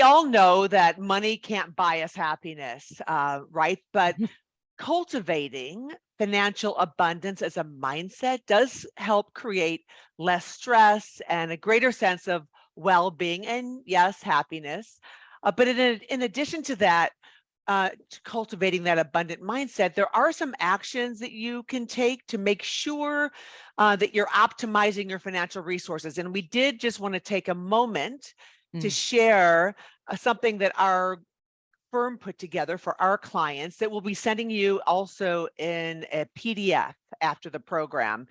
we all know that money can't buy us happiness, right? But cultivating financial abundance as a mindset does help create less stress and a greater sense of well-being and, yes, happiness. But in addition to that, cultivating that abundant mindset, there are some actions that you can take to make sure that you're optimizing your financial resources. And we did just want to take a moment to share something that our firm put together for our clients that we'll be sending you also in a PDF after the program.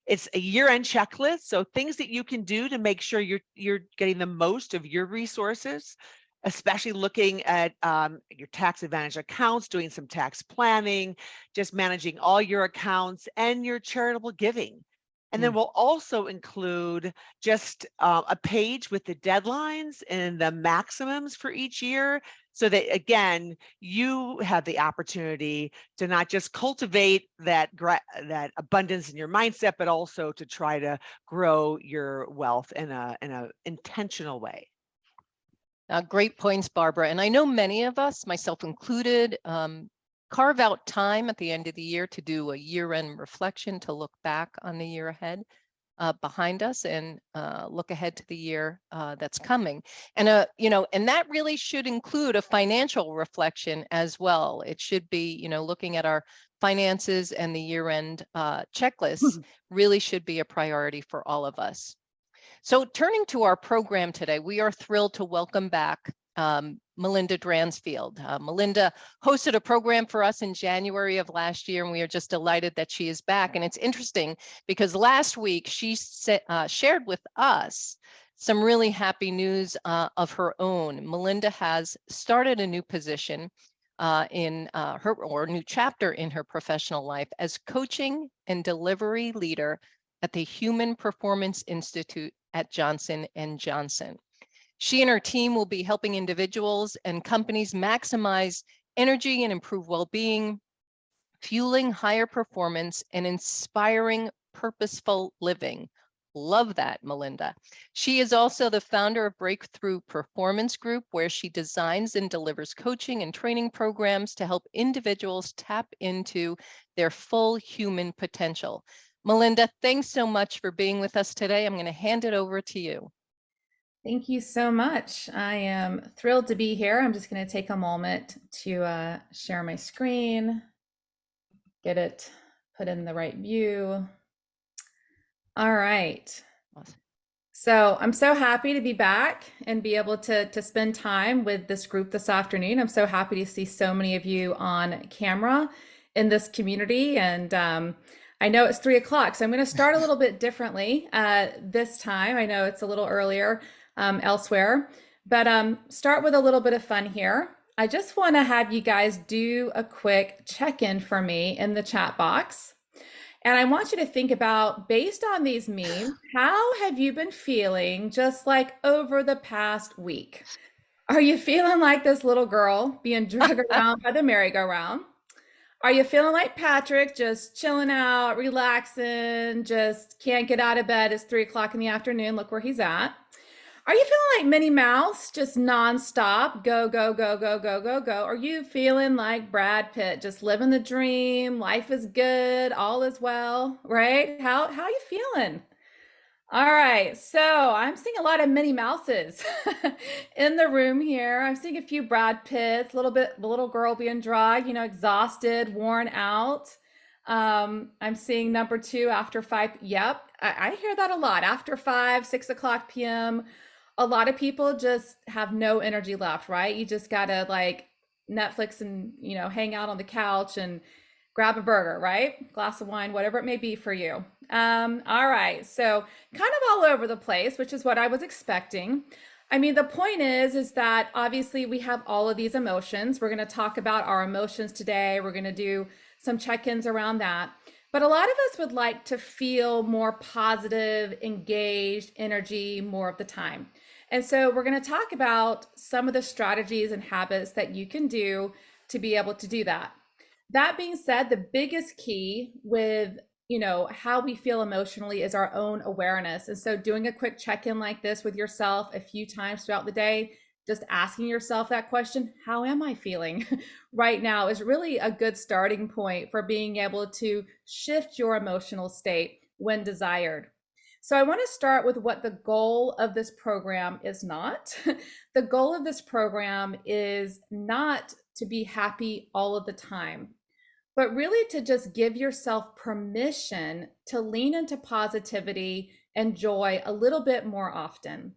It's a year-end checklist, so things that you can do to make sure you're getting the most of your resources, especially looking at your tax advantage accounts, doing some tax planning, just managing all your accounts and your charitable giving. And then we'll also include just a page with the deadlines and the maximums for each year, so that, again, you have the opportunity to not just cultivate that abundance in your mindset, but also to try to grow your wealth in a intentional way. Great points, Barbara. And I know many of us, myself included, carve out time at the end of the year to do a year-end reflection, to look back on the year ahead behind us and look ahead to the year that's coming. And and that really should include a financial reflection as well. It should be, looking at our finances, and the year-end checklists really should be a priority for all of us. So turning to our program today, we are thrilled to welcome back Melinda Dransfield. Melinda hosted a program for us in January of last year, and we are just delighted that she is back. And it's interesting because last week she shared with us some really happy news of her own. Melinda has started a new position in her new chapter in her professional life as coaching and delivery leader at the Human Performance Institute at Johnson & Johnson. She and her team will be helping individuals and companies maximize energy and improve well-being, fueling higher performance and inspiring purposeful living. Love that, Melinda. She is also the founder of Breakthrough Performance Group, where she designs and delivers coaching and training programs to help individuals tap into their full human potential. Melinda, thanks so much for being with us today. I'm going to hand it over to you. Thank you so much. I am thrilled to be here. I'm just going to take a moment to share my screen, get it put in the right view. All right. Awesome. So I'm so happy to be back and be able to spend time with this group this afternoon. I'm so happy to see so many of you on camera in this community. And I know it's 3 o'clock, so I'm going to start a little bit differently this time. I know it's a little earlier elsewhere, but start with a little bit of fun here. I just want to have you guys do a quick check-in for me in the chat box. And I want you to think about, based on these memes, how have you been feeling just like over the past week? Are you feeling like this little girl being dragged around by the merry-go-round? Are you feeling like Patrick, just chilling out, relaxing, just can't get out of bed? It's 3 o'clock in the afternoon. Look where he's at. Are you feeling like Minnie Mouse, just nonstop, go, go, go, go, go, go, go? Are you feeling like Brad Pitt, just living the dream? Life is good, all is well, right? How are you feeling? All right, so I'm seeing a lot of Minnie Mouses in the room here. I'm seeing a few Brad Pitts, a little bit, the little girl being dragged, exhausted, worn out. I'm seeing number 2 after 5. Yep, I hear that a lot. After 5, 6 o'clock p.m., a lot of people just have no energy left, right? You just gotta like Netflix and, hang out on the couch and grab a burger, right? Glass of wine, whatever it may be for you. All right, so kind of all over the place, which is what I was expecting. I mean, the point is that obviously we have all of these emotions. We're going to talk about our emotions today. We're going to do some check-ins around that. But a lot of us would like to feel more positive, engaged energy more of the time. And so we're going to talk about some of the strategies and habits that you can do to be able to do that. That being said, the biggest key with how we feel emotionally is our own awareness. And so doing a quick check-in like this with yourself a few times throughout the day just asking yourself that question, how am I feeling right now, is really a good starting point for being able to shift your emotional state when desired. So I want to start with what the goal of this program is not. The goal of this program is not to be happy all of the time, but really to just give yourself permission to lean into positivity and joy a little bit more often.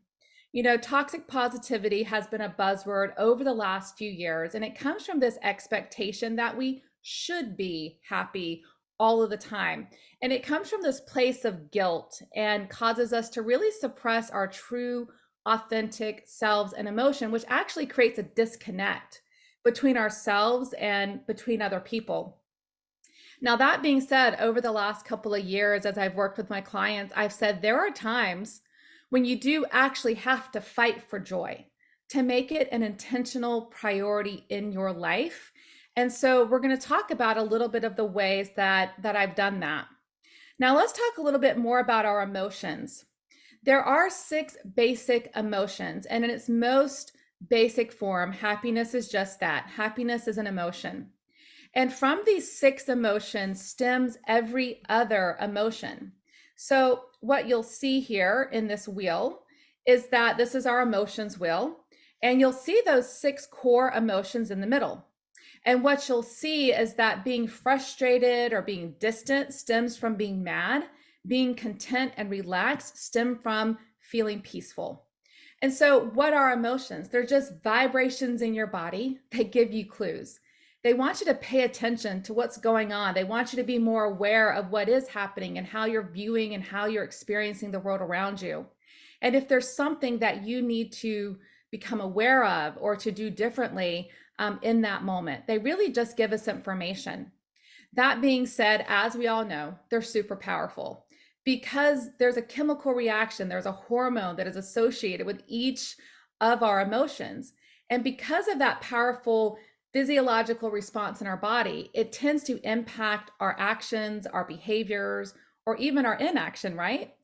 You know, toxic positivity has been a buzzword over the last few years, and it comes from this expectation that we should be happy all of the time. And it comes from this place of guilt and causes us to really suppress our true, authentic selves and emotion, which actually creates a disconnect between ourselves and between other people. Now, that being said, over the last couple of years, as I've worked with my clients, I've said there are times when you do actually have to fight for joy to make it an intentional priority in your life. And so we're going to talk about a little bit of the ways that I've done that. Now, let's talk a little bit more about our emotions. There are 6 basic emotions, and in its most basic form, happiness is just that. Happiness is an emotion. And from these 6 emotions stems every other emotion. So what you'll see here in this wheel is that this is our emotions wheel, and you'll see those 6 core emotions in the middle. And what you'll see is that being frustrated or being distant stems from being mad, being content and relaxed stem from feeling peaceful. And so what are emotions? They're just vibrations in your body that give you clues. They want you to pay attention to what's going on. They want you to be more aware of what is happening and how you're viewing and how you're experiencing the world around you. And if there's something that you need to become aware of or to do differently in that moment, they really just give us information. That being said, as we all know, they're super powerful because there's a chemical reaction, there's a hormone that is associated with each of our emotions. And because of that powerful physiological response in our body, it tends to impact our actions, our behaviors, or even our inaction, right?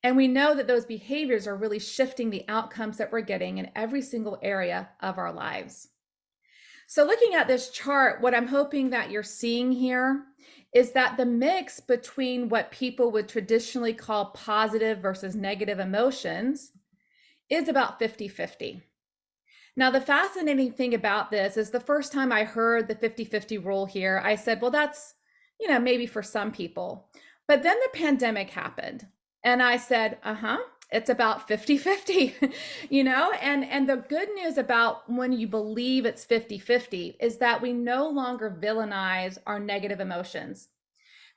And we know that those behaviors are really shifting the outcomes that we're getting in every single area of our lives. So looking at this chart, what I'm hoping that you're seeing here is that the mix between what people would traditionally call positive versus negative emotions is about 50-50. Now, the fascinating thing about this is the first time I heard the 50-50 rule here, I said, well, that's, maybe for some people. But then the pandemic happened and I said, it's about 50-50, and the good news about when you believe it's 50-50 is that we no longer villainize our negative emotions.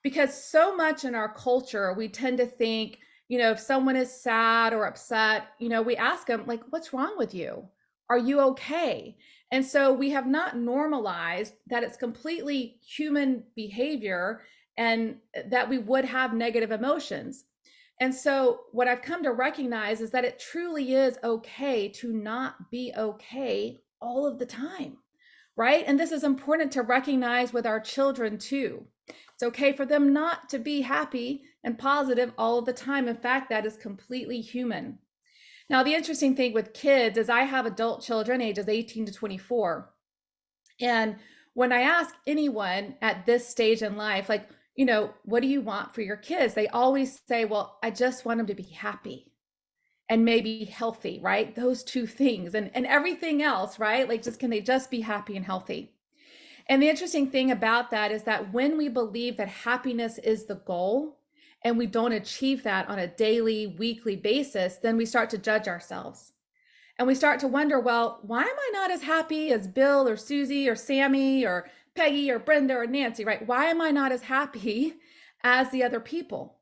Because so much in our culture, we tend to think, if someone is sad or upset, we ask them, like, what's wrong with you? Are you okay? And so we have not normalized that it's completely human behavior and that we would have negative emotions. And so what I've come to recognize is that it truly is okay to not be okay all of the time, right? And this is important to recognize with our children too. It's okay for them not to be happy and positive all of the time. In fact, that is completely human. Now, the interesting thing with kids is I have adult children ages 18 to 24. And when I ask anyone at this stage in life, like, what do you want for your kids? They always say, well, I just want them to be happy and maybe healthy, right? Those 2 things and everything else, right? Like, can they just be happy and healthy? And the interesting thing about that is that when we believe that happiness is the goal, and we don't achieve that on a daily, weekly basis, then we start to judge ourselves. And we start to wonder, well, why am I not as happy as Bill or Susie or Sammy or Peggy or Brenda or Nancy, right? Why am I not as happy as the other people?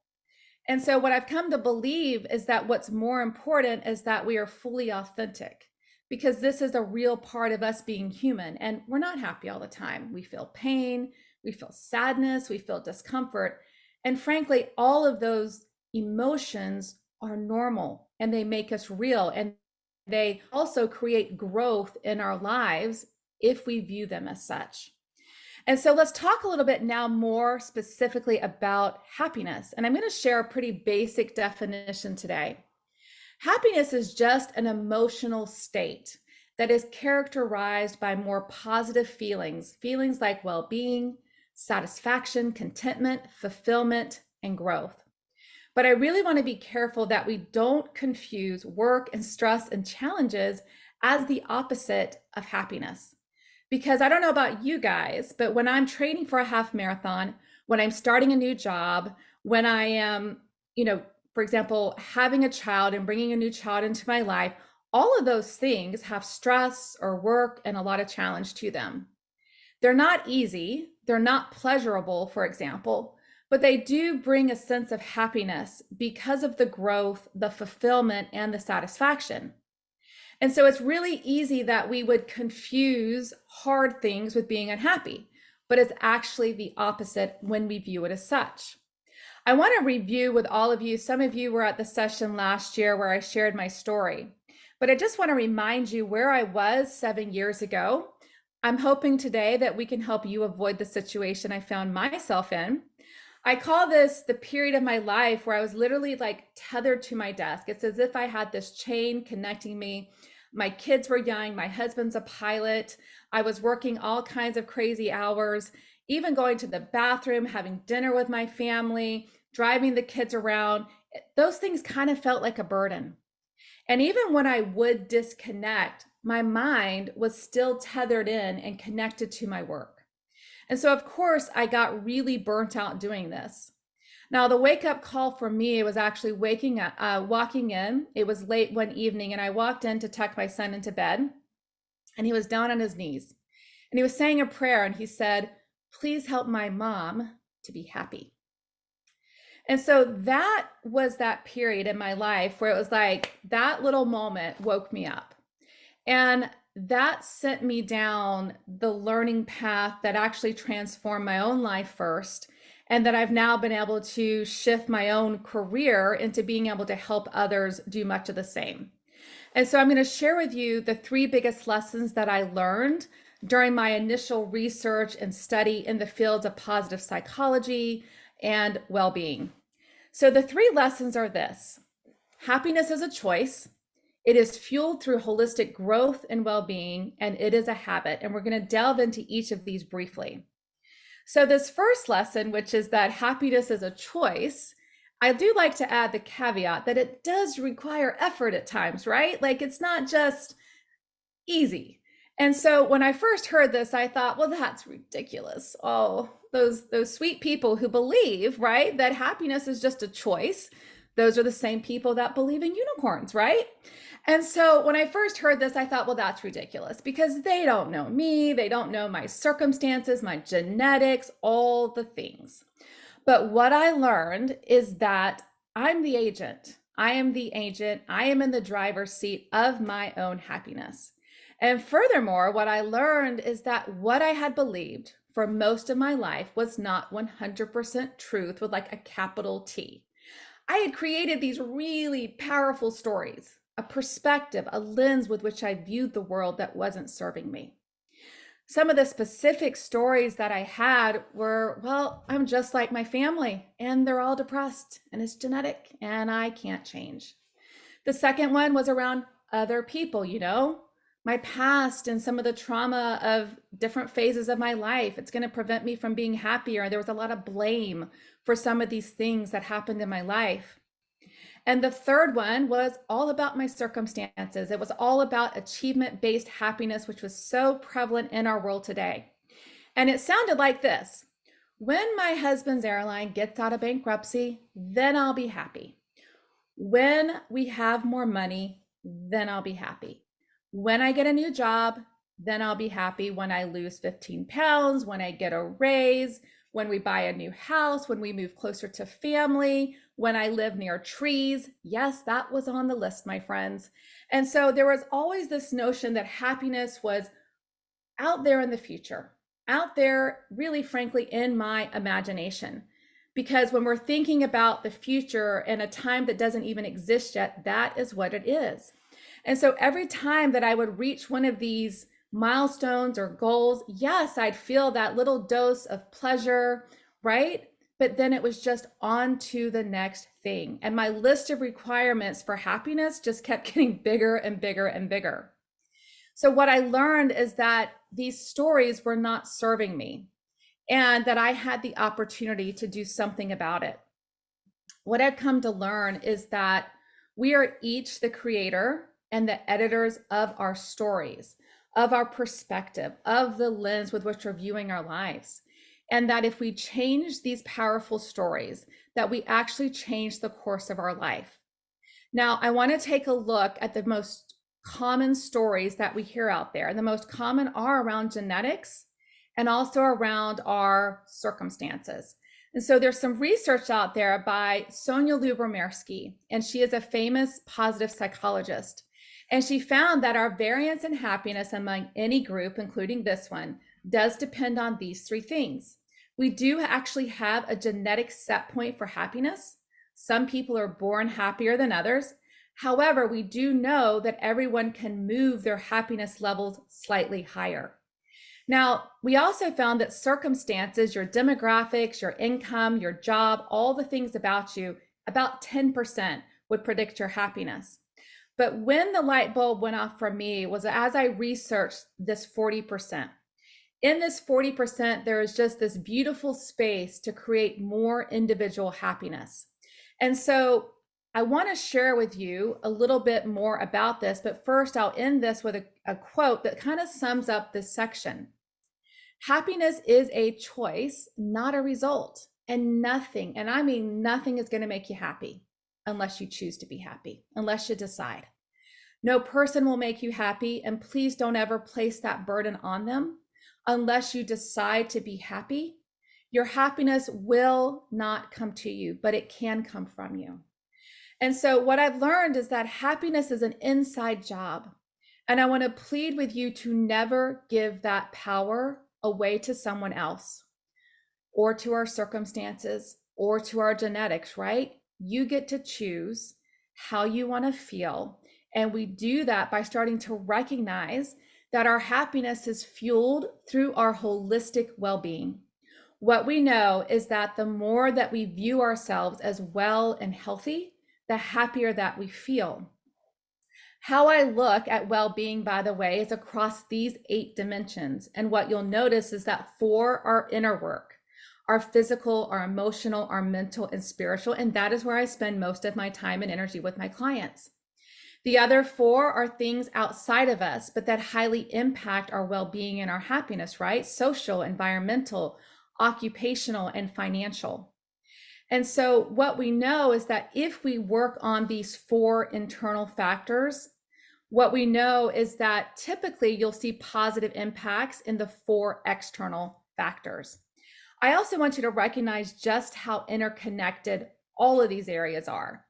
And so what I've come to believe is that what's more important is that we are fully authentic, because this is a real part of us being human. And we're not happy all the time. We feel pain, we feel sadness, we feel discomfort. And frankly, all of those emotions are normal and they make us real. And they also create growth in our lives if we view them as such. And so let's talk a little bit now more specifically about happiness. And I'm going to share a pretty basic definition today. Happiness is just an emotional state that is characterized by more positive feelings, feelings like well-being, satisfaction, contentment, fulfillment, and growth. But I really want to be careful that we don't confuse work and stress and challenges as the opposite of happiness. Because I don't know about you guys, but when I'm training for a half marathon, when I'm starting a new job, when I am, for example, having a child and bringing a new child into my life, all of those things have stress or work and a lot of challenge to them. They're not easy, they're not pleasurable, for example, but they do bring a sense of happiness because of the growth, the fulfillment, and the satisfaction. And so it's really easy that we would confuse hard things with being unhappy, but it's actually the opposite when we view it as such. I want to review with all of you. Some of you were at the session last year where I shared my story, but I just want to remind you where I was 7 years ago. I'm hoping today that we can help you avoid the situation I found myself in. I call this the period of my life where I was literally like tethered to my desk. It's as if I had this chain connecting me. My kids were young. My husband's a pilot. I was working all kinds of crazy hours, even going to the bathroom, having dinner with my family, driving the kids around. Those things kind of felt like a burden. And even when I would disconnect, my mind was still tethered in and connected to my work. And so, of course, I got really burnt out doing this. Now, the wake-up call for me was actually walking in. It was late one evening, and I walked in to tuck my son into bed, and he was down on his knees. And he was saying a prayer, and he said, "Please help my mom to be happy." And so that was that period in my life where it was like that little moment woke me up. And that sent me down the learning path that actually transformed my own life first, and that I've now been able to shift my own career into being able to help others do much of the same. And so I'm going to share with you the 3 biggest lessons that I learned during my initial research and study in the fields of positive psychology and well-being. So the 3 lessons are this: happiness is a choice. It is fueled through holistic growth and well-being, and it is a habit. And we're going to delve into each of these briefly. So this first lesson, which is that happiness is a choice, I do like to add the caveat that it does require effort at times, right? Like it's not just easy. And so when I first heard this, I thought, well, that's ridiculous. Oh, those sweet people who believe, right, that happiness is just a choice. Those are the same people that believe in unicorns, right? And so when I first heard this, I thought, well, that's ridiculous because they don't know me. They don't know my circumstances, my genetics, all the things. But what I learned is that I'm the agent. I am the agent. I am in the driver's seat of my own happiness. And furthermore, what I learned is that what I had believed for most of my life was not 100% truth with like a capital T. I had created these really powerful stories, a perspective, a lens with which I viewed the world that wasn't serving me. Some of the specific stories that I had were, well, I'm just like my family and they're all depressed and it's genetic and I can't change. The second one was around other people, my past and some of the trauma of different phases of my life. It's going to prevent me from being happier. There was a lot of blame for some of these things that happened in my life. And the third one was all about my circumstances. It was all about achievement-based happiness, which was so prevalent in our world today. And it sounded like this: when my husband's airline gets out of bankruptcy, then I'll be happy. When we have more money, then I'll be happy. When I get a new job, then I'll be happy. When I lose 15 pounds, when I get a raise, when we buy a new house, when we move closer to family, when I live near trees. Yes, that was on the list, my friends. And so there was always this notion that happiness was out there in the future, out there, really, frankly, in my imagination. Because when we're thinking about the future in a time that doesn't even exist yet, that is what it is. And so every time that I would reach one of these milestones or goals, yes, I'd feel that little dose of pleasure, right? But then it was just on to the next thing. And my list of requirements for happiness just kept getting bigger and bigger and bigger. So what I learned is that these stories were not serving me and that I had the opportunity to do something about it. What I've come to learn is that we are each the creator and the editors of our stories, of our perspective, of the lens with which we're viewing our lives. And that if we change these powerful stories, that we actually change the course of our life. Now, I want to take a look at the most common stories that we hear out there. The most common are around genetics and also around our circumstances. And so there's some research out there by Sonia Lyubomirsky, and she is a famous positive psychologist. And she found that our variance in happiness among any group, including this one, does depend on these three things. We do actually have a genetic set point for happiness. Some people are born happier than others. However, we do know that everyone can move their happiness levels slightly higher. Now, we also found that circumstances, your demographics, your income, your job, all the things about you, about 10% would predict your happiness. But when the light bulb went off for me was as I researched this 40%. In this 40%, there is just this beautiful space to create more individual happiness. And so I want to share with you a little bit more about this, but first I'll end this with a quote that kind of sums up this section. Happiness is a choice, not a result, and nothing, and I mean nothing, is going to make you happy unless you choose to be happy, unless you decide. No person will make you happy, and please don't ever place that burden on them unless you decide to be happy. Your happiness will not come to you, but it can come from you. And so what I've learned is that happiness is an inside job. And I want to plead with you to never give that power away to someone else or to our circumstances or to our genetics, right? You get to choose how you want to feel. And we do that by starting to recognize that our happiness is fueled through our holistic well-being. What we know is that the more that we view ourselves as well and healthy, the happier that we feel. How I look at well-being, by the way, is across these 8 dimensions. And what you'll notice is that 4 are inner work, our physical, our emotional, our mental, and spiritual. And that is where I spend most of my time and energy with my clients. The other 4 are things outside of us, but that highly impact our well-being and our happiness, right? Social, environmental, occupational, and financial. And so what we know is that if we work on these 4 internal factors, what we know is that typically you'll see positive impacts in the 4 external factors. I also want you to recognize just how interconnected all of these areas are.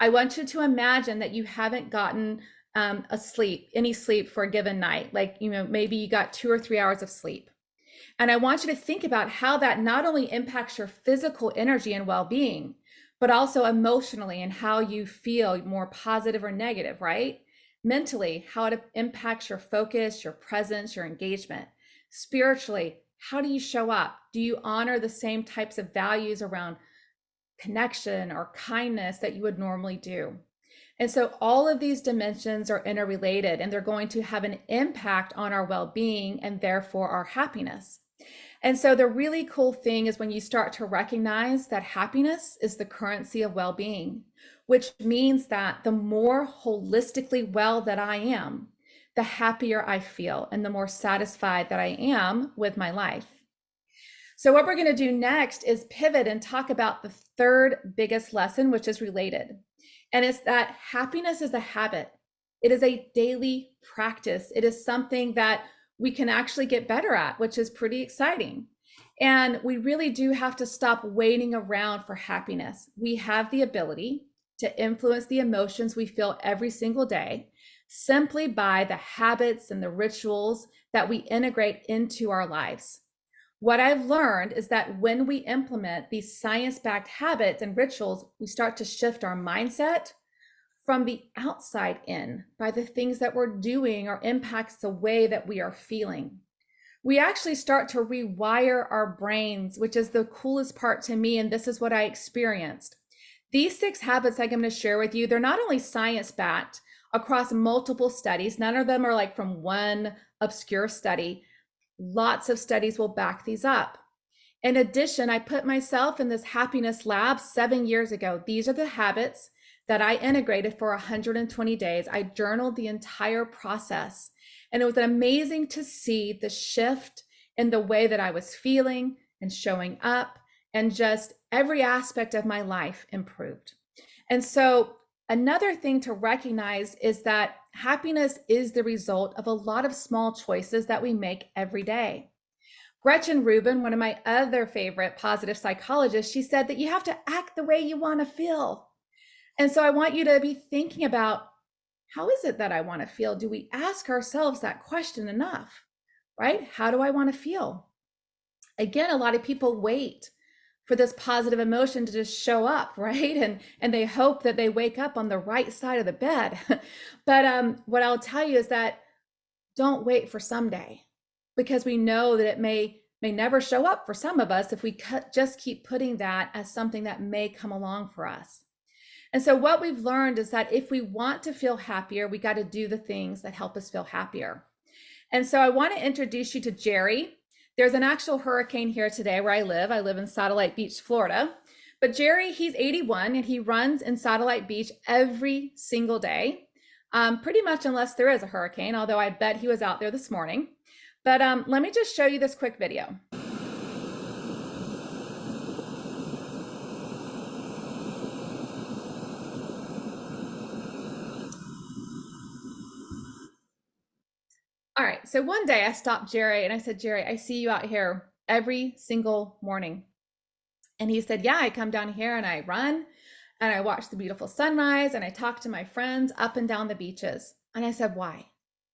I want you to imagine that you haven't gotten any sleep for a given night. Like, maybe you got 2 or 3 hours of sleep. And I want you to think about how that not only impacts your physical energy and well-being, but also emotionally and how you feel more positive or negative, right? Mentally, how it impacts your focus, your presence, your engagement. Spiritually, how do you show up? Do you honor the same types of values around connection or kindness that you would normally do? And so all of these dimensions are interrelated, and they're going to have an impact on our well-being and therefore our happiness. And so the really cool thing is when you start to recognize that happiness is the currency of well-being, which means that the more holistically well that I am, the happier I feel and the more satisfied that I am with my life. So what we're going to do next is pivot and talk about the third biggest lesson, which is related. And it's that happiness is a habit. It is a daily practice. It is something that we can actually get better at, which is pretty exciting. And we really do have to stop waiting around for happiness. We have the ability to influence the emotions we feel every single day simply by the habits and the rituals that we integrate into our lives. What I've learned is that when we implement these science-backed habits and rituals, we start to shift our mindset from the outside in by the things that we're doing or impacts the way that we are feeling. We actually start to rewire our brains, which is the coolest part to me, and this is what I experienced. These 6 habits I'm going to share with you, they're not only science-backed, across multiple studies. None of them are like from one obscure study. Lots of studies will back these up. In addition, I put myself in this happiness lab 7 years ago. These are the habits that I integrated for 120 days. I journaled the entire process, and it was amazing to see the shift in the way that I was feeling and showing up, and just every aspect of my life improved. And so another thing to recognize is that happiness is the result of a lot of small choices that we make every day. Gretchen Rubin, one of my other favorite positive psychologists, she said that you have to act the way you want to feel. And so I want you to be thinking about, how is it that I want to feel? Do we ask ourselves that question enough, right? How do I want to feel? Again, a lot of people wait for this positive emotion to just show up, right? And they hope that they wake up on the right side of the bed. But what I'll tell you is that don't wait for someday, because we know that it may never show up for some of us if we just keep putting that as something that may come along for us. And so what we've learned is that if we want to feel happier, we got to do the things that help us feel happier. And so I want to introduce you to Jerry. There's an actual hurricane here today where I live. I live in Satellite Beach, Florida. But Jerry, he's 81 and he runs in Satellite Beach every single day, pretty much unless there is a hurricane, although I bet he was out there this morning. But let me just show you this quick video. All right, so one day I stopped Jerry and I said, Jerry, I see you out here every single morning. And he said, yeah, I come down here and I run and I watch the beautiful sunrise and I talk to my friends up and down the beaches. And I said, why?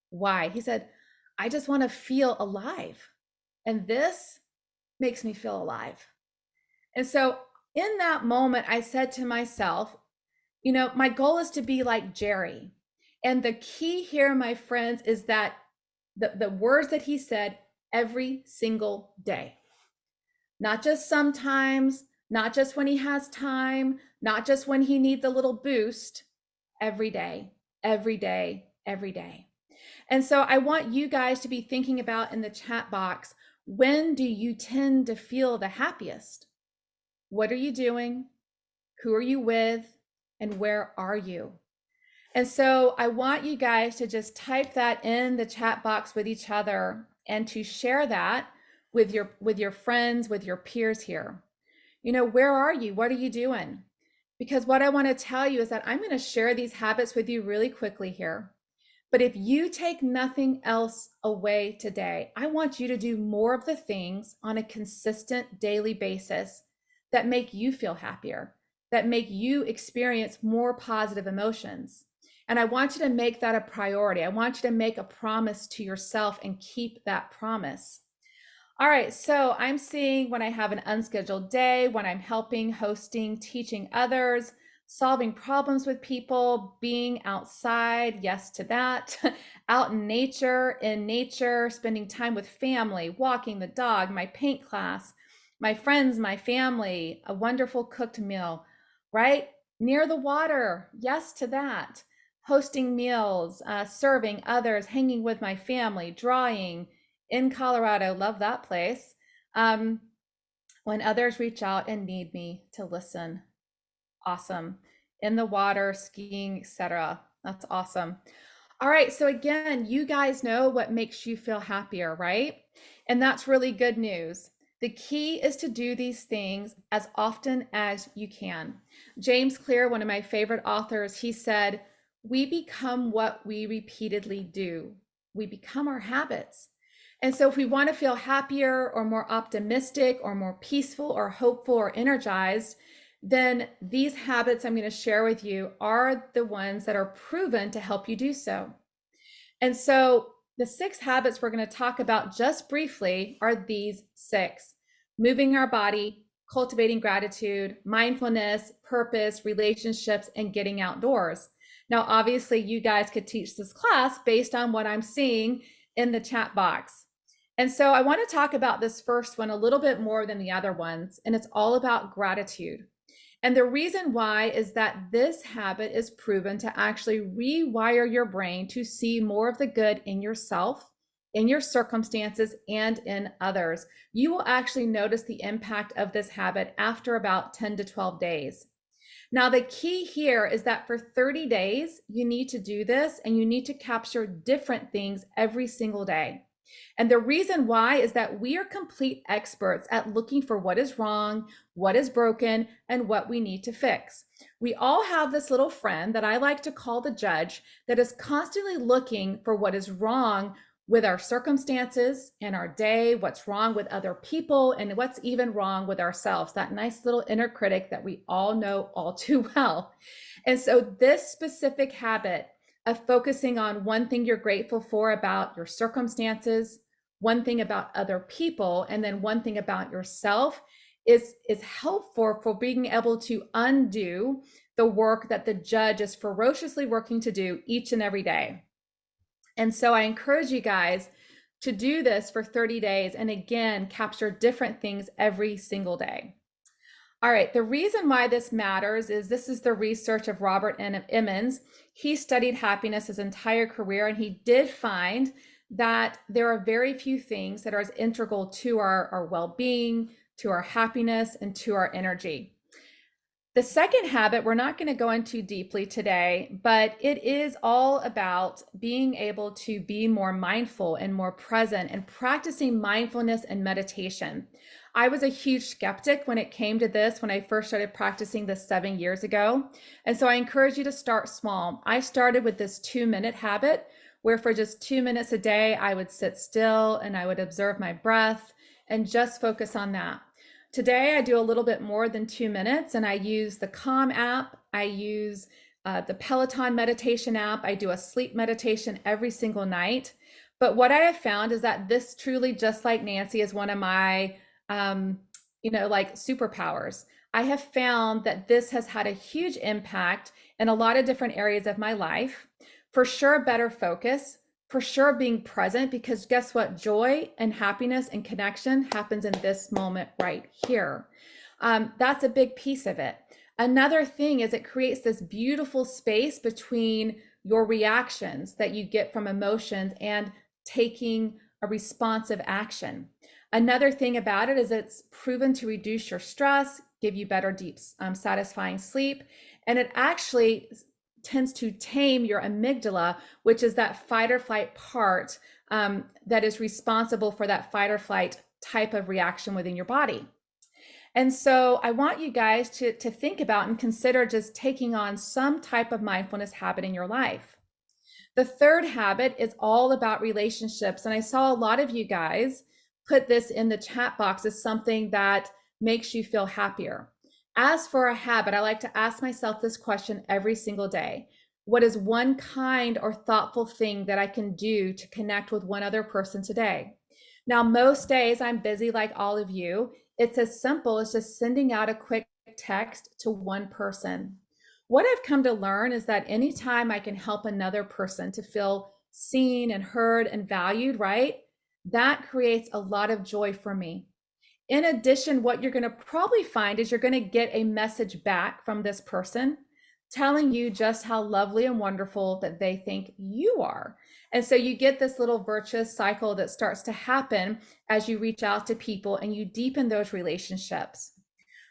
Why? He said, I just want to feel alive. And this makes me feel alive. And so in that moment, I said to myself, you know, my goal is to be like Jerry. And the key here, my friends, is that the words that he said, every single day, not just sometimes, not just when he has time, not just when he needs a little boost, every day, every day, every day. And so I want you guys to be thinking about in the chat box, when do you tend to feel the happiest? What are you doing? Who are you with? And where are you? And so I want you guys to just type that in the chat box with each other and to share that with your friends, with your peers here. You know, where are you? What are you doing? Because what I want to tell you is that I'm going to share these habits with you really quickly here. But if you take nothing else away today, I want you to do more of the things on a consistent daily basis that make you feel happier, that make you experience more positive emotions. And I want you to make that a priority. I want you to make a promise to yourself and keep that promise. All right, so I'm seeing when I have an unscheduled day, when I'm helping, hosting, teaching others, solving problems with people, being outside, yes to that, out in nature, spending time with family, walking the dog, my paint class, my friends, my family, a wonderful cooked meal, right? Near the water, yes to that. Hosting meals, serving others, hanging with my family, drawing in Colorado, love that place. When others reach out and need me to listen, awesome. In the water, skiing, etc. That's awesome. All right, so again, you guys know what makes you feel happier, right? And that's really good news. The key is to do these things as often as you can. James Clear, one of my favorite authors, he said, we become what we repeatedly do. We become our habits. And so if we want to feel happier or more optimistic or more peaceful or hopeful or energized, then these habits I'm going to share with you are the ones that are proven to help you do so. And so the 6 habits we're going to talk about just briefly are these 6: moving our body, cultivating gratitude, mindfulness, purpose, relationships, and getting outdoors. Now, obviously, you guys could teach this class based on what I'm seeing in the chat box. And so I want to talk about this first one a little bit more than the other ones, and it's all about gratitude. And the reason why is that this habit is proven to actually rewire your brain to see more of the good in yourself, in your circumstances, and in others. You will actually notice the impact of this habit after about 10 to 12 days. Now, the key here is that for 30 days, you need to do this and you need to capture different things every single day. And the reason why is that we are complete experts at looking for what is wrong, what is broken, and what we need to fix. We all have this little friend that I like to call the judge that is constantly looking for what is wrong with our circumstances and our day, what's wrong with other people, and what's even wrong with ourselves, that nice little inner critic that we all know all too well. And so this specific habit of focusing on one thing you're grateful for about your circumstances, one thing about other people, and then one thing about yourself is helpful for being able to undo the work that the judge is ferociously working to do each and every day. And so I encourage you guys to do this for 30 days and again, capture different things every single day. All right, the reason why this matters is this is the research of Robert Emmons. He studied happiness his entire career, and he did find that there are very few things that are as integral to our well-being, to our happiness, and to our energy. The second habit, we're not going to go into deeply today, but it is all about being able to be more mindful and more present and practicing mindfulness and meditation. I was a huge skeptic when it came to this when I first started practicing this 7 years ago. And so I encourage you to start small. I started with this 2-minute habit where for just 2 minutes a day, I would sit still and I would observe my breath and just focus on that. Today, I do a little bit more than 2 minutes, and I use the Calm app. I use the Peloton meditation app. I do a sleep meditation every single night. But what I have found is that this truly, just like Nancy, is one of my, like superpowers. I have found that this has had a huge impact in a lot of different areas of my life. For sure, better focus. For sure, being present, because guess what? Joy and happiness and connection happens in this moment right here. That's a big piece of it. Another thing is it creates this beautiful space between your reactions that you get from emotions and taking a responsive action. Another thing about it is it's proven to reduce your stress, give you better, deep, satisfying sleep, and it actually tends to tame your amygdala, which is that fight or flight part that is responsible for that fight or flight type of reaction within your body. And so I want you guys to think about and consider just taking on some type of mindfulness habit in your life. The third habit is all about relationships. And I saw a lot of you guys put this in the chat box as something that makes you feel happier. As for a habit, I like to ask myself this question every single day. What is one kind or thoughtful thing that I can do to connect with one other person today? Now, most days I'm busy like all of you. It's as simple as just sending out a quick text to one person. What I've come to learn is that anytime I can help another person to feel seen and heard and valued, right? That creates a lot of joy for me. In addition, what you're going to probably find is you're going to get a message back from this person telling you just how lovely and wonderful that they think you are. And so you get this little virtuous cycle that starts to happen as you reach out to people and you deepen those relationships.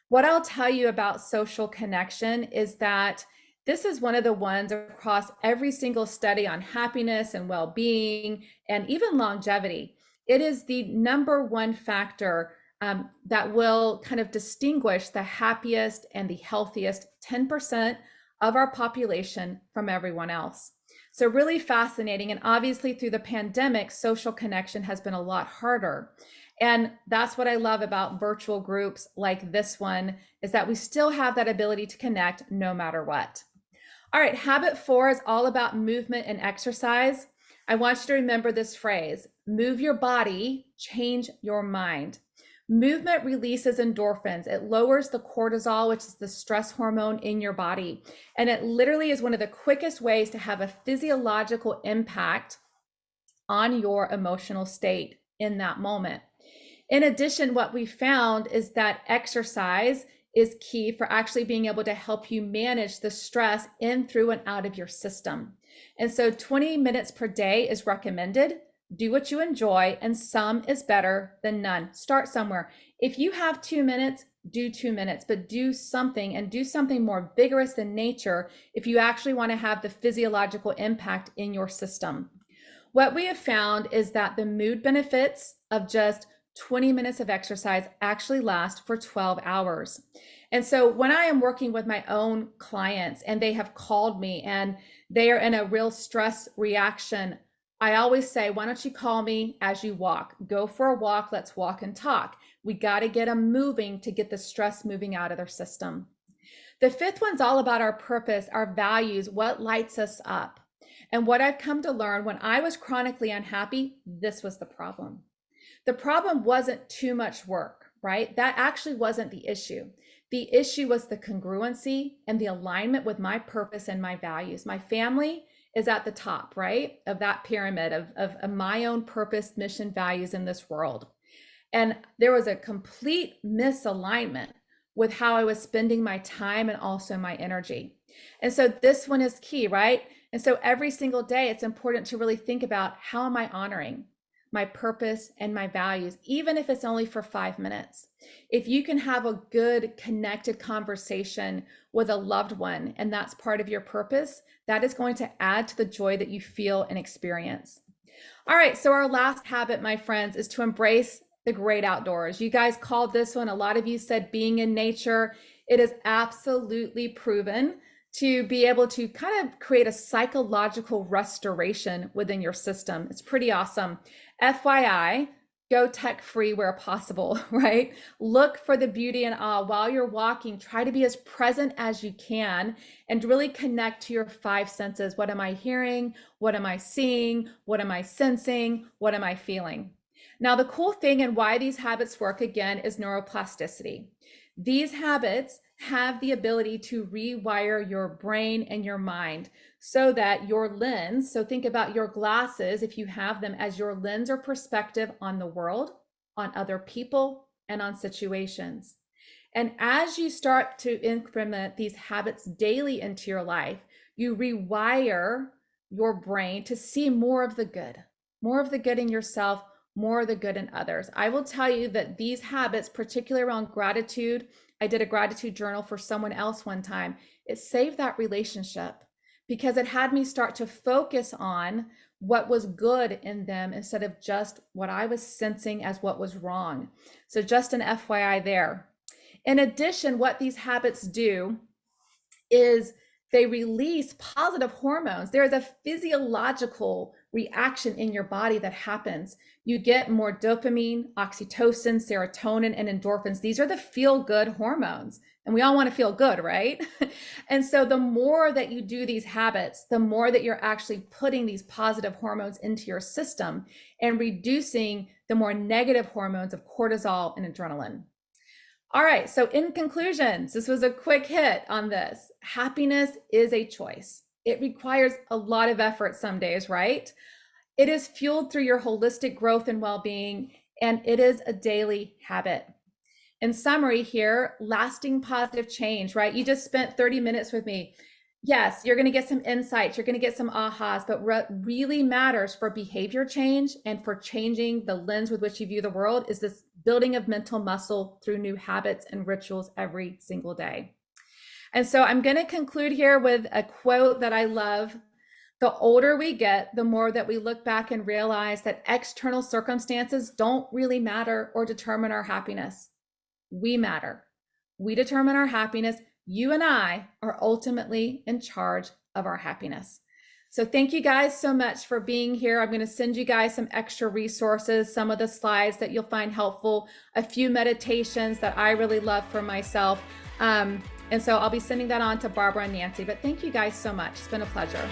What I'll tell you about social connection is that this is one of the ones across every single study on happiness and well-being and even longevity. It is the number one factor that will kind of distinguish the happiest and the healthiest 10% of our population from everyone else. So really fascinating. And obviously through the pandemic, social connection has been a lot harder. And that's what I love about virtual groups like this one, is that we still have that ability to connect no matter what. All right, habit 4 is all about movement and exercise. I want you to remember this phrase: move your body, change your mind. Movement releases endorphins. It lowers the cortisol, which is the stress hormone in your body. And it literally is one of the quickest ways to have a physiological impact on your emotional state in that moment. In addition, what we found is that exercise is key for actually being able to help you manage the stress in, through, and out of your system. And so 20 minutes per day is recommended. Do what you enjoy, and some is better than none. Start somewhere. If you have 2 minutes, do 2 minutes, but do something, and do something more vigorous than nature if you actually want to have the physiological impact in your system. What we have found is that the mood benefits of just 20 minutes of exercise actually last for 12 hours. And so when I am working with my own clients and they have called me and they are in a real stress reaction, I always say, why don't you call me as you walk? Go for a walk. Let's walk and talk. We got to get them moving to get the stress moving out of their system. The fifth one's all about our purpose, our values, what lights us up. And what I've come to learn, when I was chronically unhappy, this was the problem. The problem wasn't too much work, right? That actually wasn't the issue. The issue was the congruency and the alignment with my purpose and my values. My family is at the top, right, of that pyramid of my own purpose, mission, values in this world. And there was a complete misalignment with how I was spending my time and also my energy. And so this one is key, right? And so every single day, it's important to really think about, how am I honoring my purpose and my values, even if it's only for 5 minutes. If you can have a good connected conversation with a loved one, and that's part of your purpose, that is going to add to the joy that you feel and experience. All right, so our last habit, my friends, is to embrace the great outdoors. You guys called this one, a lot of you said being in nature. It is absolutely proven to be able to kind of create a psychological restoration within your system. It's pretty awesome. FYI, go tech free where possible, right? Look for the beauty and awe while you're walking. Try to be as present as you can and really connect to your 5 senses. What am I hearing? What am I seeing? What am I sensing? What am I feeling? Now, the cool thing and why these habits work, again, is neuroplasticity. These habits have the ability to rewire your brain and your mind so that your lens, so think about your glasses, if you have them, as your lens or perspective on the world, on other people, and on situations. And as you start to implement these habits daily into your life, you rewire your brain to see more of the good in yourself, more of the good in others. I will tell you that these habits, particularly around gratitude, I did a gratitude journal for someone else one time. It saved that relationship because it had me start to focus on what was good in them instead of just what I was sensing as what was wrong. So just an FYI there. In addition, what these habits do is they release positive hormones. There is a physiological reaction in your body that happens. You get more dopamine, oxytocin, serotonin, and endorphins. These are the feel-good hormones. And we all want to feel good, right? And so the more that you do these habits, the more that you're actually putting these positive hormones into your system and reducing the more negative hormones of cortisol and adrenaline. All right, so in conclusions, this was a quick hit on this. Happiness is a choice. It requires a lot of effort some days, right? It is fueled through your holistic growth and well-being, and it is a daily habit. In summary here, lasting positive change, right? You just spent 30 minutes with me. Yes, you're going to get some insights, you're going to get some ahas, but what really matters for behavior change and for changing the lens with which you view the world is this building of mental muscle through new habits and rituals every single day. And so I'm going to conclude here with a quote that I love. The older we get, the more that we look back and realize that external circumstances don't really matter or determine our happiness. We matter. We determine our happiness. You and I are ultimately in charge of our happiness. So thank you guys so much for being here. I'm going to send you guys some extra resources, some of the slides that you'll find helpful, a few meditations that I really love for myself. And so I'll be sending that on to Barbara and Nancy, but thank you guys so much. It's been a pleasure.